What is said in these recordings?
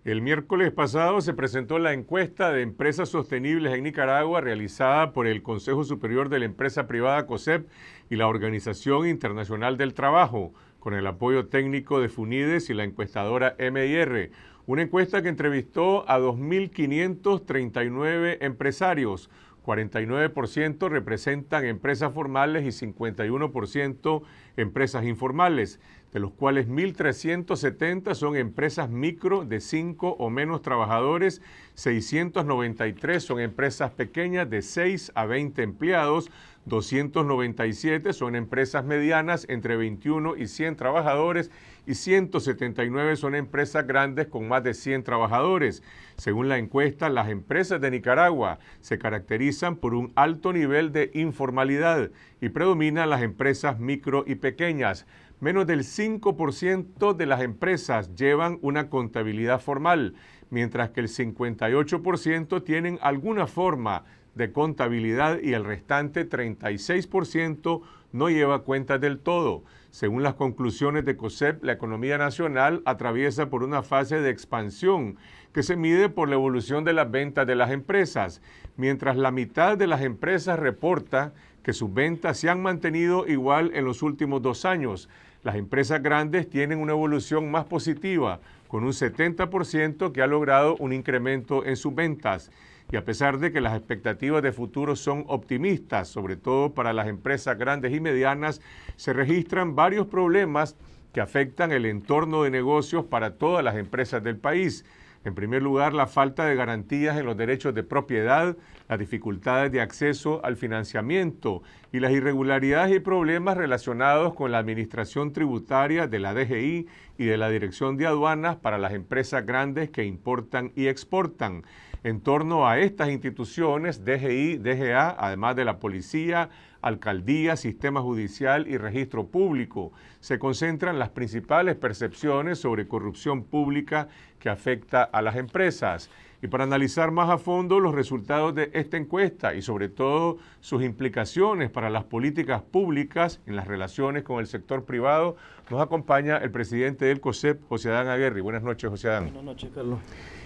El miércoles pasado se presentó la encuesta de empresas sostenibles en Nicaragua realizada por el Consejo Superior de la Empresa Privada COSEP y la Organización Internacional del Trabajo, con el apoyo técnico de FUNIDES y la encuestadora MIR. Una encuesta que entrevistó a 2.539 empresarios. 49% representan empresas formales y 51% empresas informales, de los cuales 1.370 son empresas micro de 5 o menos trabajadores, 693 son empresas pequeñas de 6 a 20 empleados, 297 son empresas medianas entre 21 y 100 trabajadores y 179 son empresas grandes con más de 100 trabajadores. Según la encuesta, las empresas de Nicaragua se caracterizan por un alto nivel de informalidad y predominan las empresas micro y pequeñas. Menos del 5% de las empresas llevan una contabilidad formal, mientras que el 58% tienen alguna forma de contabilidad y el restante 36% no lleva cuentas del todo. Según las conclusiones de COSEP, la economía nacional atraviesa por una fase de expansión que se mide por la evolución de las ventas de las empresas, mientras la mitad de las empresas reporta que sus ventas se han mantenido igual en los últimos 2 años. Las empresas grandes tienen una evolución más positiva, con un 70% que ha logrado un incremento en sus ventas. Y a pesar de que las expectativas de futuro son optimistas, sobre todo para las empresas grandes y medianas, se registran varios problemas que afectan el entorno de negocios para todas las empresas del país. En primer lugar, la falta de garantías en los derechos de propiedad, las dificultades de acceso al financiamiento y las irregularidades y problemas relacionados con la administración tributaria de la DGI y de la Dirección de Aduanas para las empresas grandes que importan y exportan. En torno a estas instituciones, DGI, DGA, además de la policía, alcaldía, sistema judicial y registro público, se concentran las principales percepciones sobre corrupción pública que afecta a las empresas. Y para analizar más a fondo los resultados de esta encuesta y sobre todo sus implicaciones para las políticas públicas en las relaciones con el sector privado, nos acompaña el presidente del COSEP, José Adán Aguerri. Buenas noches, José Adán. Buenas noches, Carlos.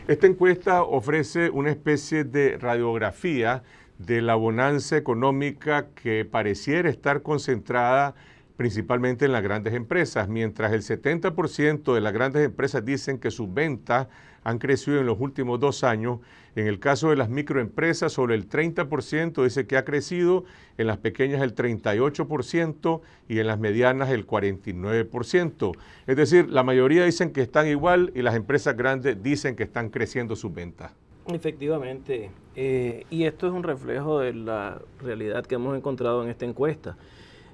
Esta encuesta ofrece una especie de radiografía de la bonanza económica que pareciera estar concentrada principalmente en las grandes empresas, mientras el 70% de las grandes empresas dicen que sus ventas han crecido en los últimos 2 años. En el caso de las microempresas, sobre el 30% dice que ha crecido, en las pequeñas el 38% y en las medianas el 49%. Es decir, la mayoría dicen que están igual y las empresas grandes dicen que están creciendo sus ventas. Efectivamente, y esto es un reflejo de la realidad que hemos encontrado en esta encuesta.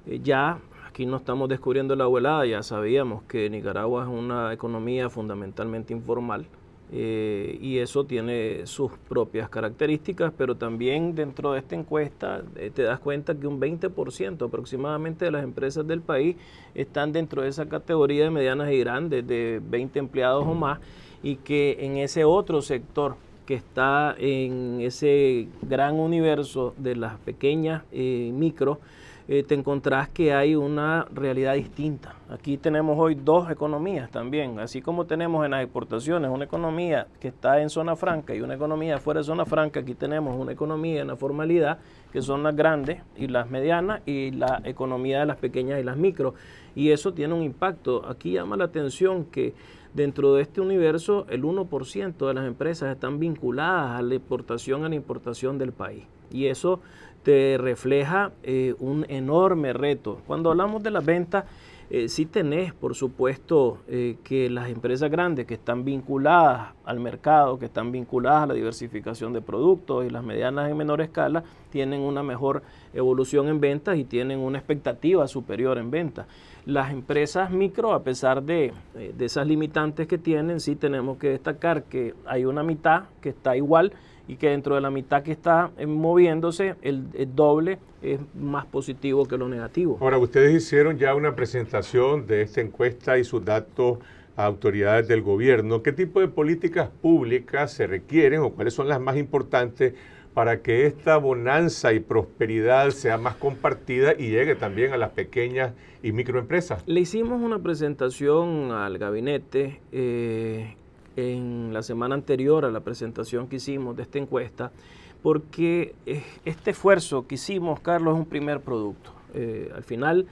Ya aquí no estamos descubriendo la abuelada, ya sabíamos que Nicaragua es una economía fundamentalmente informal y eso tiene sus propias características, pero también dentro de esta encuesta te das cuenta que un 20% aproximadamente de las empresas del país están dentro de esa categoría de medianas y grandes, de 20 empleados o más, y que en ese otro sector que está en ese gran universo de las pequeñas micro, te encontrás que hay una realidad distinta. Aquí tenemos hoy 2 economías también, así como tenemos en las exportaciones una economía que está en zona franca y una economía fuera de zona franca. Aquí tenemos una economía en la formalidad, que son las grandes y las medianas, y la economía de las pequeñas y las micro, y eso tiene un impacto. Aquí llama la atención que dentro de este universo el 1% de las empresas están vinculadas a la exportación, a la importación del país, y eso te refleja un enorme reto. Cuando hablamos de las ventas, sí tenés, por supuesto, que las empresas grandes que están vinculadas al mercado, que están vinculadas a la diversificación de productos, y las medianas en menor escala tienen una mejor evolución en ventas y tienen una expectativa superior en ventas. Las empresas micro, a pesar de esas limitantes que tienen, sí tenemos que destacar que hay una mitad que está igual, y que dentro de la mitad que está moviéndose, el doble es más positivo que lo negativo. Ahora, ustedes hicieron ya una presentación de esta encuesta y sus datos a autoridades del gobierno. ¿Qué tipo de políticas públicas se requieren o cuáles son las más importantes para que esta bonanza y prosperidad sea más compartida y llegue también a las pequeñas y microempresas? Le hicimos una presentación al gabinete en la semana anterior a la presentación que hicimos de esta encuesta, porque este esfuerzo que hicimos, Carlos, es un primer producto. Al final,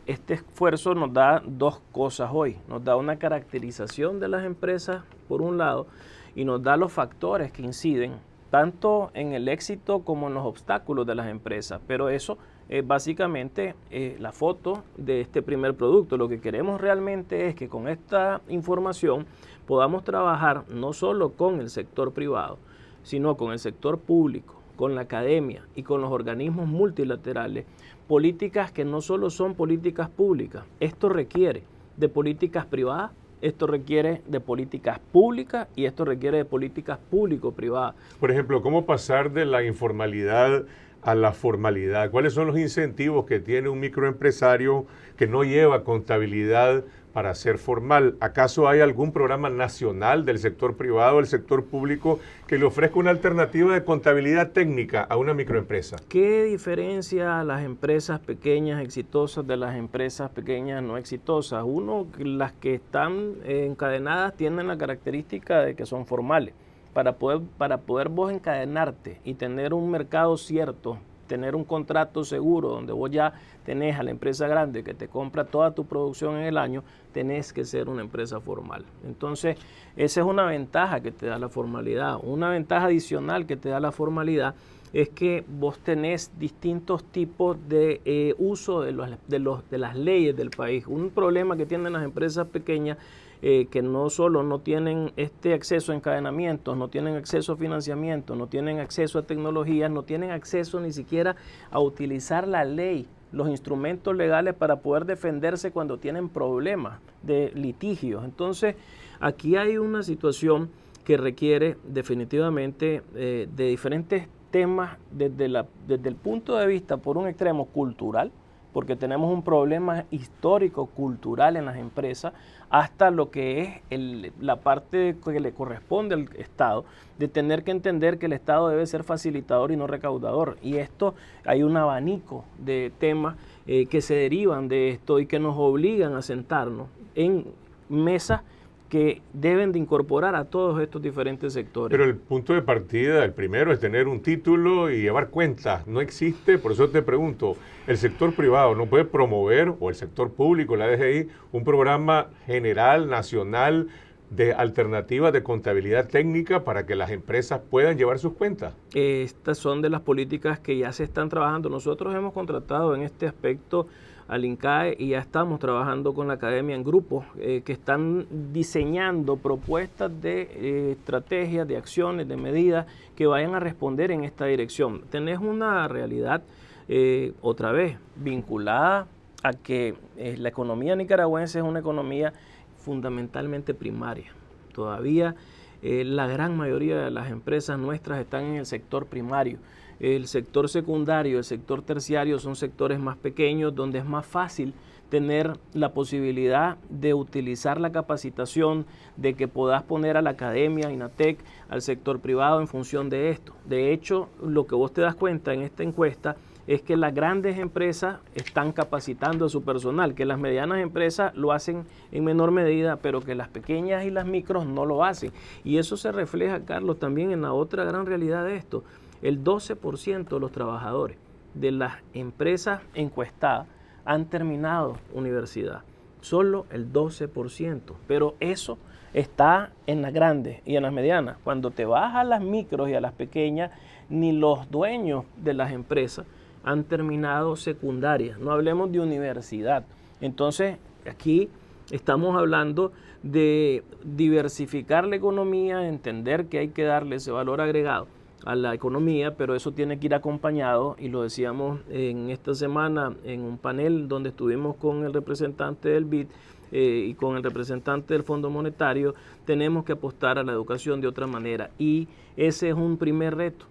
este esfuerzo nos da dos cosas hoy. Nos da una caracterización de las empresas, por un lado, y nos da los factores que inciden tanto en el éxito como en los obstáculos de las empresas. Pero eso es básicamente la foto de este primer producto. Lo que queremos realmente es que con esta información podamos trabajar no solo con el sector privado, sino con el sector público, con la academia y con los organismos multilaterales, políticas que no solo son políticas públicas. Esto requiere de políticas privadas, esto requiere de políticas públicas y esto requiere de políticas público-privadas. Por ejemplo, ¿cómo pasar de la informalidad a la formalidad? ¿Cuáles son los incentivos que tiene un microempresario que no lleva contabilidad para ser formal? ¿Acaso hay algún programa nacional del sector privado, del sector público, que le ofrezca una alternativa de contabilidad técnica a una microempresa? ¿Qué diferencia las empresas pequeñas exitosas de las empresas pequeñas no exitosas? Uno, las que están encadenadas tienen la característica de que son formales. Para poder vos encadenarte y tener un mercado cierto, tener un contrato seguro donde vos ya tenés a la empresa grande que te compra toda tu producción en el año, tenés que ser una empresa formal. Entonces, esa es una ventaja que te da la formalidad. Una ventaja adicional que te da la formalidad es que vos tenés distintos tipos de uso de las leyes del país. Un problema que tienen las empresas pequeñas que no solo no tienen este acceso a encadenamientos, no tienen acceso a financiamiento, no tienen acceso a tecnologías, no tienen acceso ni siquiera a utilizar la ley, los instrumentos legales para poder defenderse cuando tienen problemas de litigios. Entonces, aquí hay una situación que requiere definitivamente de diferentes temas desde el punto de vista, por un extremo, cultural, porque tenemos un problema histórico, cultural en las empresas, hasta lo que es la parte que le corresponde al Estado, de tener que entender que el Estado debe ser facilitador y no recaudador. Y esto, hay un abanico de temas que se derivan de esto y que nos obligan a sentarnos en mesas que deben de incorporar a todos estos diferentes sectores. Pero el punto de partida, el primero, es tener un título y llevar cuentas. No existe, por eso te pregunto, ¿el sector privado no puede promover, o el sector público, la DGI, un programa general, nacional, de alternativas de contabilidad técnica para que las empresas puedan llevar sus cuentas? Estas son de las políticas que ya se están trabajando. Nosotros hemos contratado en este aspecto al INCAE y ya estamos trabajando con la academia en grupos que están diseñando propuestas de estrategias, de acciones, de medidas que vayan a responder en esta dirección. Tenés una realidad otra vez vinculada a que la economía nicaragüense es una economía fundamentalmente primaria. Todavía la gran mayoría de las empresas nuestras están en el sector primario. El sector secundario, el sector terciario son sectores más pequeños donde es más fácil tener la posibilidad de utilizar la capacitación, de que puedas poner a la academia, INATEC, al sector privado en función de esto. De hecho, lo que vos te das cuenta en esta encuesta es que las grandes empresas están capacitando a su personal, que las medianas empresas lo hacen en menor medida, pero que las pequeñas y las micros no lo hacen. Y eso se refleja, Carlos, también en la otra gran realidad de esto. El 12% de los trabajadores de las empresas encuestadas han terminado universidad. Solo el 12%. Pero eso está en las grandes y en las medianas. Cuando te vas a las micros y a las pequeñas, ni los dueños de las empresas han terminado secundaria. No hablemos de universidad. Entonces, aquí estamos hablando de diversificar la economía, entender que hay que darle ese valor agregado a la economía, pero eso tiene que ir acompañado, y lo decíamos en esta semana en un panel donde estuvimos con el representante del BID y con el representante del Fondo Monetario. Tenemos que apostar a la educación de otra manera, y ese es un primer reto,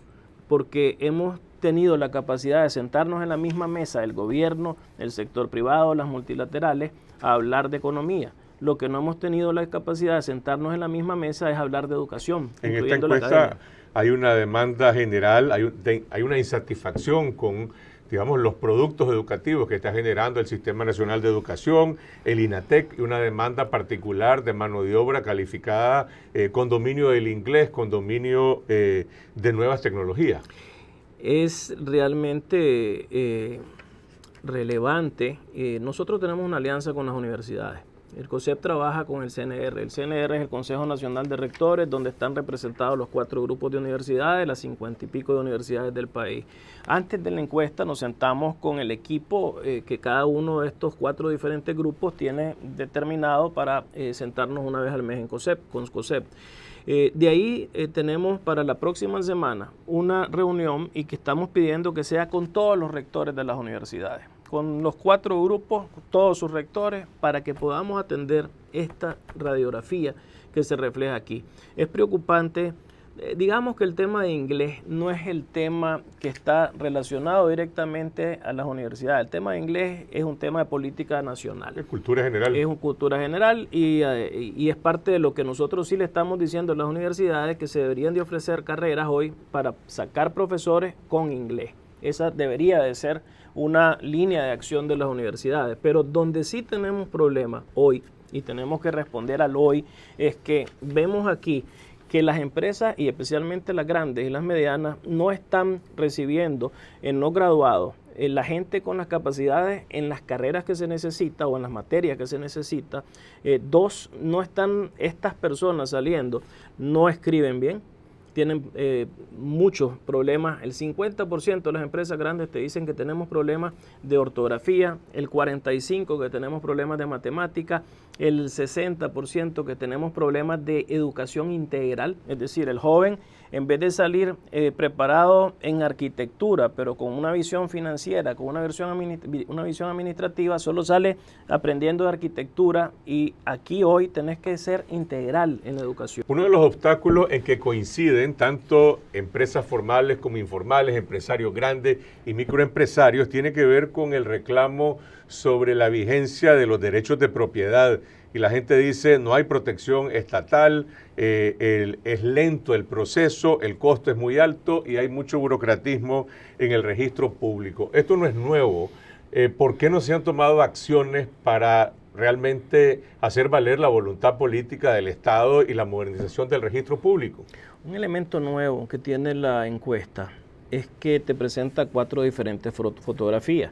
porque hemos tenido la capacidad de sentarnos en la misma mesa, el gobierno, el sector privado, las multilaterales, a hablar de economía. Lo que no hemos tenido la capacidad de sentarnos en la misma mesa es hablar de educación. En esta encuesta hay una demanda general, hay una insatisfacción con digamos, los productos educativos que está generando el Sistema Nacional de Educación, el INATEC, y una demanda particular de mano de obra calificada con dominio del inglés, con dominio de nuevas tecnologías. Es realmente relevante. Nosotros tenemos una alianza con las universidades. El COSEP trabaja con el CNR. El CNR es el Consejo Nacional de Rectores, donde están representados los 4 grupos de universidades, las 50 y pico de universidades del país. Antes de la encuesta nos sentamos con el equipo que cada uno de estos 4 diferentes grupos tiene determinado para sentarnos una vez al mes con COSEP. De ahí tenemos para la próxima semana una reunión y que estamos pidiendo que sea con todos los rectores de las universidades, con los 4 grupos, todos sus rectores, para que podamos atender esta radiografía que se refleja aquí. Es preocupante, digamos que el tema de inglés no es el tema que está relacionado directamente a las universidades. El tema de inglés es un tema de política nacional. Es cultura general. Es una cultura general y es parte de lo que nosotros sí le estamos diciendo a las universidades, que se deberían de ofrecer carreras hoy para sacar profesores con inglés. Esa debería de ser una línea de acción de las universidades, pero donde sí tenemos problemas hoy y tenemos que responder al hoy es que vemos aquí que las empresas y especialmente las grandes y las medianas no están recibiendo en no graduados la gente con las capacidades en las carreras que se necesita o en las materias que se necesita. 2, no están estas personas saliendo, no escriben bien, tienen muchos problemas. El 50% de las empresas grandes te dicen que tenemos problemas de ortografía, el 45% que tenemos problemas de matemática, el 60% que tenemos problemas de educación integral, es decir, el joven en vez de salir preparado en arquitectura, pero con una visión financiera, con una visión administrativa, solo sale aprendiendo de arquitectura, y aquí hoy tenés que ser integral en la educación. Uno de los obstáculos en que coinciden tanto empresas formales como informales, empresarios grandes y microempresarios, tiene que ver con el reclamo sobre la vigencia de los derechos de propiedad. Y la gente dice, no hay protección estatal, es lento el proceso, el costo es muy alto y hay mucho burocratismo en el registro público. Esto no es nuevo. ¿Por qué no se han tomado acciones para realmente hacer valer la voluntad política del Estado y la modernización del registro público? Un elemento nuevo que tiene la encuesta es que te presenta 4 diferentes fotografías.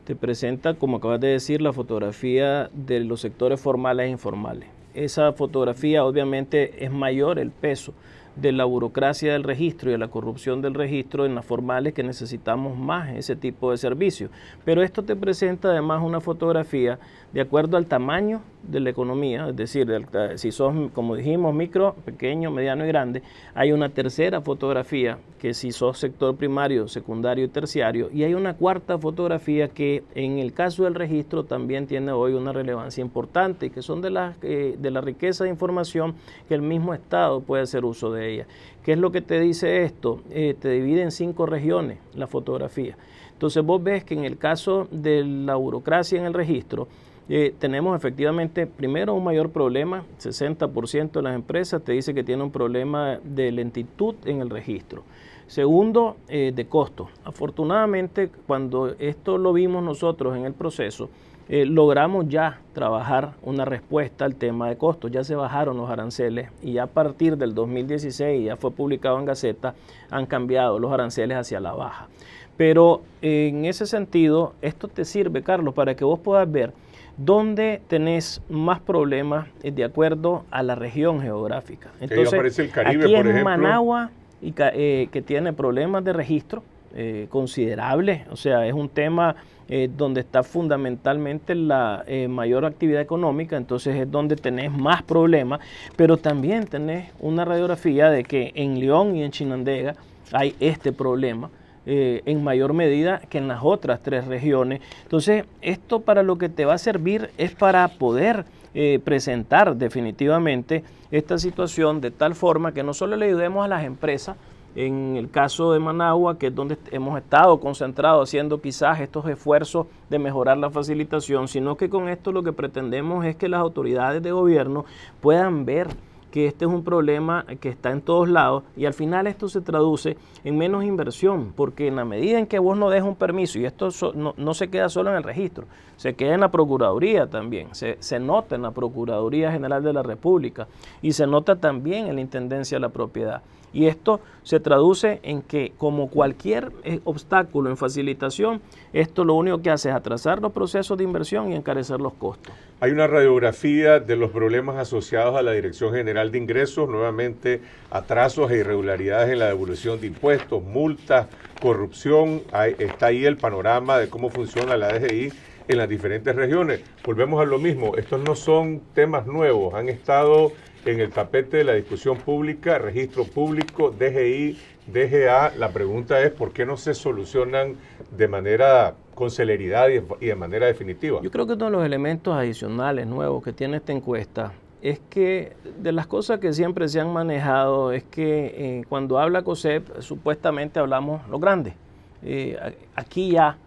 Te presenta, como acabas de decir, la fotografía de los sectores formales e informales. Esa fotografía obviamente es mayor el peso de la burocracia del registro y de la corrupción del registro en las formales, que necesitamos más ese tipo de servicios. Pero esto te presenta además una fotografía de acuerdo al tamaño de la economía, es decir, si sos, como dijimos, micro, pequeño, mediano y grande. Hay una tercera fotografía que si sos sector primario, secundario y terciario, y hay una cuarta fotografía que en el caso del registro también tiene hoy una relevancia importante, que son de la riqueza de información que el mismo Estado puede hacer uso de ella. ¿Qué es lo que te dice esto? Te divide en 5 regiones la fotografía. Entonces vos ves que en el caso de la burocracia en el registro, tenemos efectivamente, primero, un mayor problema. 60% de las empresas te dice que tiene un problema de lentitud en el registro. Segundo, de costo. Afortunadamente, cuando esto lo vimos nosotros en el proceso, logramos ya trabajar una respuesta al tema de costos. Ya se bajaron los aranceles y ya a partir del 2016, ya fue publicado en Gaceta, han cambiado los aranceles hacia la baja. Pero en ese sentido, esto te sirve, Carlos, para que vos puedas ver dónde tenés más problemas de acuerdo a la región geográfica. Entonces, aparece el Caribe, aquí por es ejemplo. Managua, que tiene problemas de registro considerables. O sea, es un tema donde está fundamentalmente la mayor actividad económica, entonces es donde tenés más problemas, pero también tenés una radiografía de que en León y en Chinandega hay este problema en mayor medida que en las otras 3 regiones. Entonces, esto para lo que te va a servir es para poder presentar definitivamente esta situación de tal forma que no solo le ayudemos a las empresas, en el caso de Managua, que es donde hemos estado concentrados haciendo quizás estos esfuerzos de mejorar la facilitación, sino que con esto lo que pretendemos es que las autoridades de gobierno puedan ver que este es un problema que está en todos lados y al final esto se traduce en menos inversión, porque en la medida en que vos no dejas un permiso, y esto no se queda solo en el registro, se queda en la Procuraduría también, se nota en la Procuraduría General de la República y se nota también en la Intendencia de la Propiedad. Y esto se traduce en que, como cualquier obstáculo en facilitación, esto lo único que hace es atrasar los procesos de inversión y encarecer los costos. Hay una radiografía de los problemas asociados a la Dirección General de Ingresos, nuevamente atrasos e irregularidades en la devolución de impuestos, multas, corrupción. Está ahí el panorama de cómo funciona la DGI en las diferentes regiones. Volvemos a lo mismo, estos no son temas nuevos, han estado en el tapete de la discusión pública, registro público, DGI, DGA. La pregunta es ¿por qué no se solucionan de manera con celeridad y de manera definitiva? Yo creo que uno de los elementos adicionales nuevos que tiene esta encuesta es que de las cosas que siempre se han manejado es que cuando habla COSEP supuestamente hablamos lo grande. Aquí ya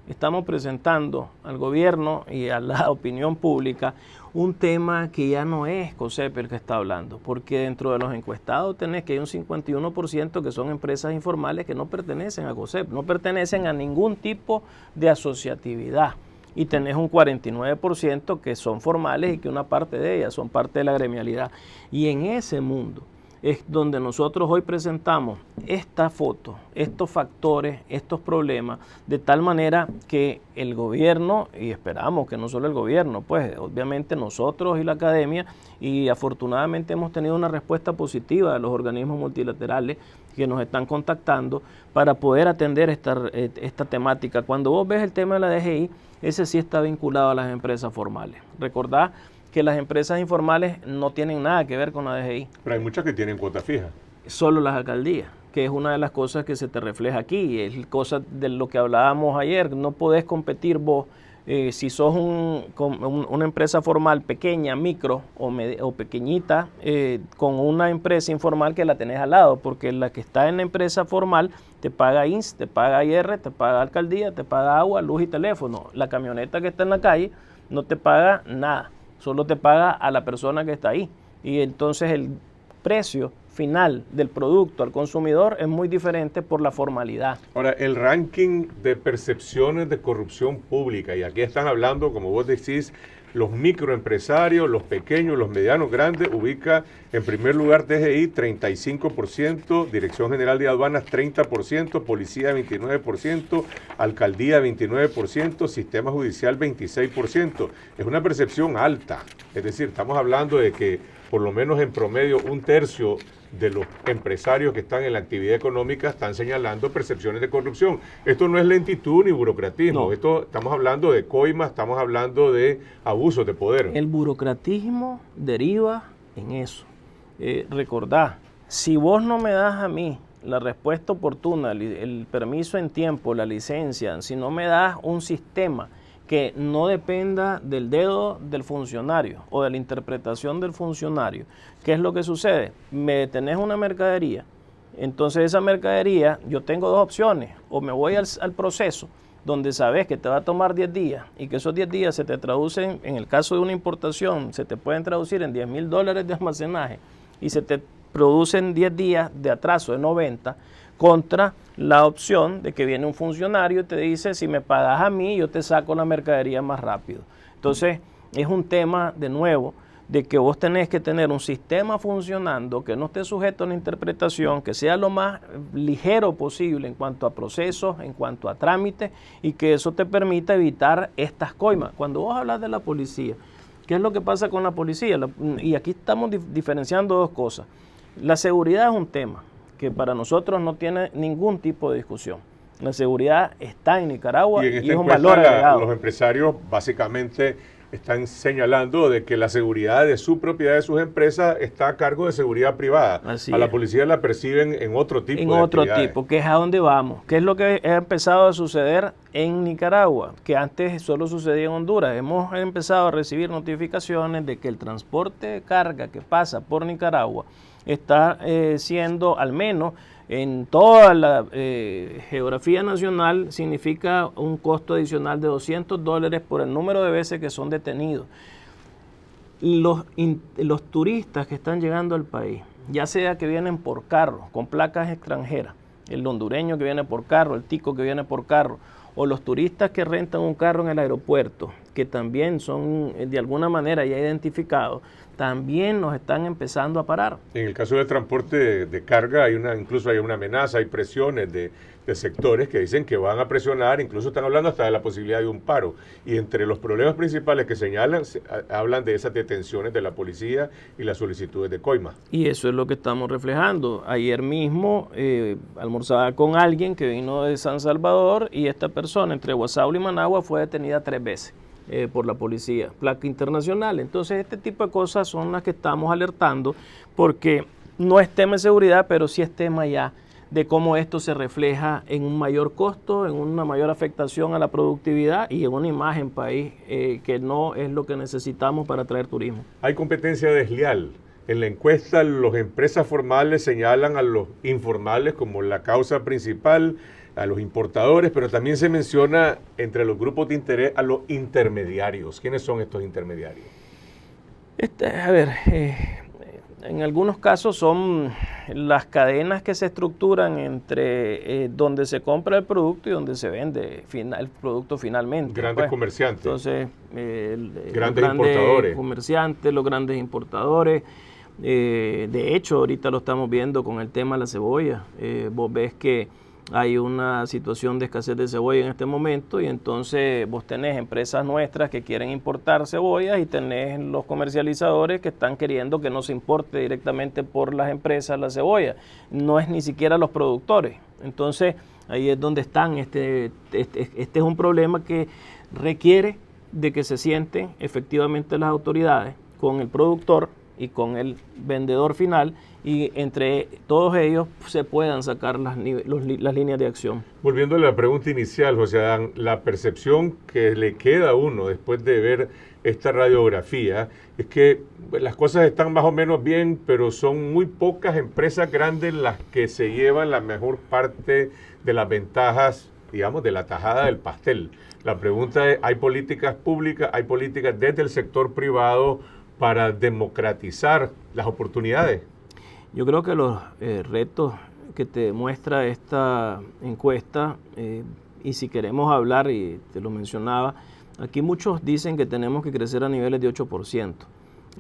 estamos presentando al gobierno y a la opinión pública un tema que ya no es COSEP el que está hablando, porque dentro de los encuestados tenés que hay un 51% que son empresas informales que no pertenecen a COSEP, no pertenecen a ningún tipo de asociatividad, y tenés un 49% que son formales y que una parte de ellas son parte de la gremialidad. Y en ese mundo es donde nosotros hoy presentamos esta foto, estos factores, estos problemas, de tal manera que el gobierno, y esperamos que no solo el gobierno, pues obviamente nosotros y la academia, y afortunadamente hemos tenido una respuesta positiva de los organismos multilaterales que nos están contactando para poder atender esta temática. Cuando vos ves el tema de la DGI, ese sí está vinculado a las empresas formales. Recordá que las empresas informales no tienen nada que ver con la DGI. Pero hay muchas que tienen cuota fija. Solo las alcaldías, que es una de las cosas que se te refleja aquí, es cosa de lo que hablábamos ayer. No podés competir vos si sos una empresa formal pequeña, micro o pequeñita, con una empresa informal que la tenés al lado, porque la que está en la empresa formal te paga INS, te paga IR, te paga alcaldía, te paga agua, luz y teléfono. La camioneta que está en la calle no te paga nada, solo te paga a la persona que está ahí. Y entonces el precio final del producto al consumidor es muy diferente por la formalidad. Ahora, el ranking de percepciones de corrupción pública, y aquí están hablando, como vos decís, los microempresarios, los pequeños, los medianos, grandes, ubica en primer lugar DGI 35%, Dirección General de Aduanas 30%, Policía 29%, Alcaldía 29%, Sistema Judicial 26%. Es una percepción alta, es decir, estamos hablando de que por lo menos en promedio un tercio de los empresarios que están en la actividad económica están señalando percepciones de corrupción. Esto no es lentitud ni burocratismo, No. Esto estamos hablando de coimas, estamos hablando de abusos de poder. El burocratismo deriva en eso. Recordá, si vos no me das a mí la respuesta oportuna, el permiso en tiempo, la licencia, si no me das un sistema que no dependa del dedo del funcionario o de la interpretación del funcionario, ¿qué es lo que sucede? Me tenés una mercadería, entonces esa mercadería, yo tengo dos opciones, o me voy al proceso, donde sabes que te va a tomar 10 días y que esos 10 días se te traducen, en el caso de una importación, se te pueden traducir en $10,000 de almacenaje y se te producen 10 días de atraso de 90, contra la opción de que viene un funcionario y te dice, si me pagas a mí, yo te saco la mercadería más rápido. Entonces, es un tema, de nuevo, de que vos tenés que tener un sistema funcionando que no esté sujeto a una interpretación, que sea lo más ligero posible en cuanto a procesos, en cuanto a trámites, y que eso te permita evitar estas coimas. Cuando vos hablas de la policía, ¿qué es lo que pasa con la policía? Y aquí estamos diferenciando dos cosas. La seguridad es un tema que para nosotros no tiene ningún tipo de discusión. La seguridad está en Nicaragua y es un valor agregado. Los empresarios básicamente están señalando de que la seguridad de su propiedad, de sus empresas, está a cargo de seguridad privada. Así a la es. policía la perciben en otro tipo de otro actividades. tipo, que es a dónde vamos. ¿Qué es lo que ha empezado a suceder en Nicaragua? Que antes solo sucedía en Honduras. Hemos empezado a recibir notificaciones de que el transporte de carga que pasa por Nicaragua está siendo, al menos en toda la geografía nacional, significa un costo adicional de $200 por el número de veces que son detenidos. los turistas que están llegando al país, ya sea que vienen por carro, con placas extranjeras, el hondureño que viene por carro, el tico que viene por carro, o los turistas que rentan un carro en el aeropuerto, que también son de alguna manera ya identificados, también nos están empezando a parar. En el caso del transporte de carga, incluso hay una amenaza, hay presiones de sectores que dicen que van a presionar, incluso están hablando hasta de la posibilidad de un paro. Y entre los problemas principales que señalan, hablan de esas detenciones de la policía y las solicitudes de coima. Y eso es lo que estamos reflejando. Ayer mismo almorzaba con alguien que vino de San Salvador y esta persona entre Guasaula y Managua fue detenida 3 veces. Por la policía, placa internacional. Entonces este tipo de cosas son las que estamos alertando porque no es tema de seguridad, pero sí es tema ya de cómo esto se refleja en un mayor costo, en una mayor afectación a la productividad y en una imagen país que no es lo que necesitamos para atraer turismo. Hay competencia desleal. En la encuesta, las empresas formales señalan a los informales como la causa principal, a los importadores, pero también se menciona entre los grupos de interés a los intermediarios. ¿Quiénes son estos intermediarios? En algunos casos son las cadenas que se estructuran entre donde se compra el producto y donde se vende el producto finalmente. Grandes comerciantes. Entonces, grandes importadores. Comerciantes, los grandes importadores. De hecho, ahorita lo estamos viendo con el tema de la cebolla. Vos ves que hay una situación de escasez de cebolla en este momento y entonces vos tenés empresas nuestras que quieren importar cebollas y tenés los comercializadores que están queriendo que no se importe directamente por las empresas la cebolla. No es ni siquiera los productores. Entonces ahí es donde están. Este es un problema que requiere de que se sienten efectivamente las autoridades con el productor y con el vendedor final y entre todos ellos se puedan sacar las líneas de acción. Volviendo a la pregunta inicial, José Adán, la percepción que le queda a uno después de ver esta radiografía es que las cosas están más o menos bien, pero son muy pocas empresas grandes las que se llevan la mejor parte de las ventajas, digamos, de la tajada del pastel. La pregunta es, ¿hay políticas públicas, hay políticas desde el sector privado para democratizar las oportunidades? Yo creo que los retos que te muestra esta encuesta, y si queremos hablar, y te lo mencionaba, aquí muchos dicen que tenemos que crecer a niveles de 8%.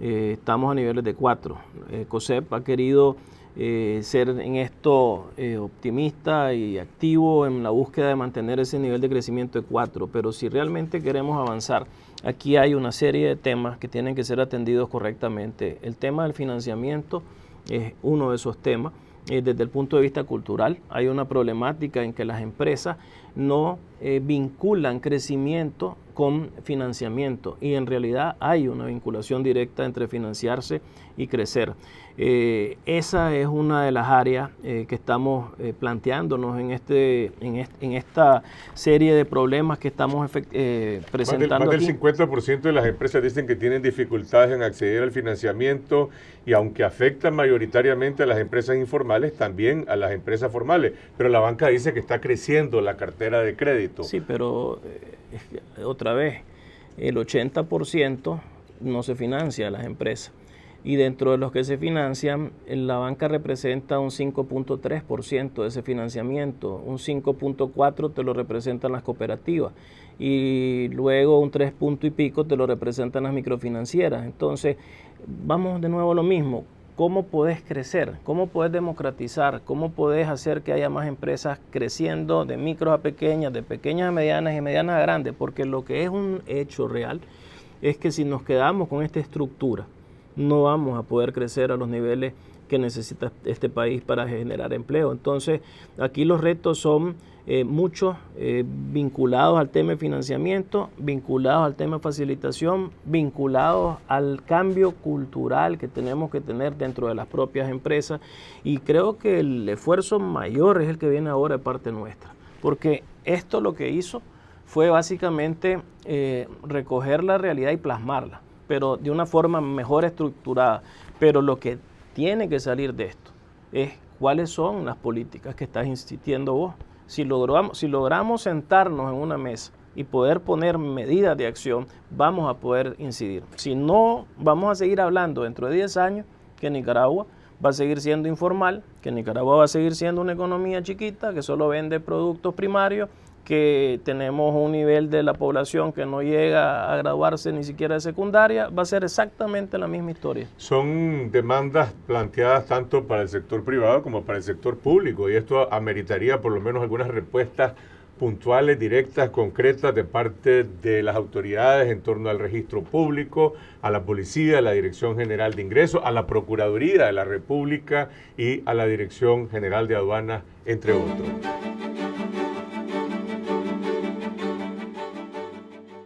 Estamos a niveles de 4%. COSEP ha querido ser en esto optimista y activo en la búsqueda de mantener ese nivel de crecimiento de 4%, pero si realmente queremos avanzar, aquí hay una serie de temas que tienen que ser atendidos correctamente. El tema del financiamiento es uno de esos temas. Desde el punto de vista cultural, hay una problemática en que las empresas no vinculan crecimiento con financiamiento y en realidad hay una vinculación directa entre financiarse y crecer. Esa es una de las áreas que estamos planteándonos en esta serie de problemas que estamos presentando. Más del 50% de las empresas dicen que tienen dificultades en acceder al financiamiento y aunque afectan mayoritariamente a las empresas informales, también a las empresas formales. Pero la banca dice que está creciendo la cartera de crédito. Sí, pero otra vez, el 80% no se financia a las empresas. Y dentro de los que se financian, la banca representa un 5.3% de ese financiamiento, un 5.4% te lo representan las cooperativas y luego un 3 punto y pico te lo representan las microfinancieras. Entonces, vamos de nuevo a lo mismo. ¿Cómo podés crecer? ¿Cómo podés democratizar? ¿Cómo podés hacer que haya más empresas creciendo de micros a pequeñas, de pequeñas a medianas y medianas a grandes? Porque lo que es un hecho real es que si nos quedamos con esta estructura, no vamos a poder crecer a los niveles que necesita este país para generar empleo. Entonces, aquí los retos son muchos vinculados al tema de financiamiento, vinculados al tema de facilitación, vinculados al cambio cultural que tenemos que tener dentro de las propias empresas. Y creo que el esfuerzo mayor es el que viene ahora de parte nuestra, porque esto lo que hizo fue básicamente recoger la realidad y plasmarla, pero de una forma mejor estructurada. Pero lo que tiene que salir de esto es cuáles son las políticas que estás insistiendo vos. Si logramos sentarnos en una mesa y poder poner medidas de acción, vamos a poder incidir. Si no, vamos a seguir hablando dentro de 10 años que Nicaragua va a seguir siendo informal, que Nicaragua va a seguir siendo una economía chiquita, que solo vende productos primarios, que tenemos un nivel de la población que no llega a graduarse ni siquiera de secundaria, va a ser exactamente la misma historia. Son demandas planteadas tanto para el sector privado como para el sector público, y esto ameritaría por lo menos algunas respuestas puntuales, directas, concretas de parte de las autoridades en torno al registro público, a la policía, a la Dirección General de Ingresos, a la Procuraduría de la República y a la Dirección General de Aduanas, entre otros.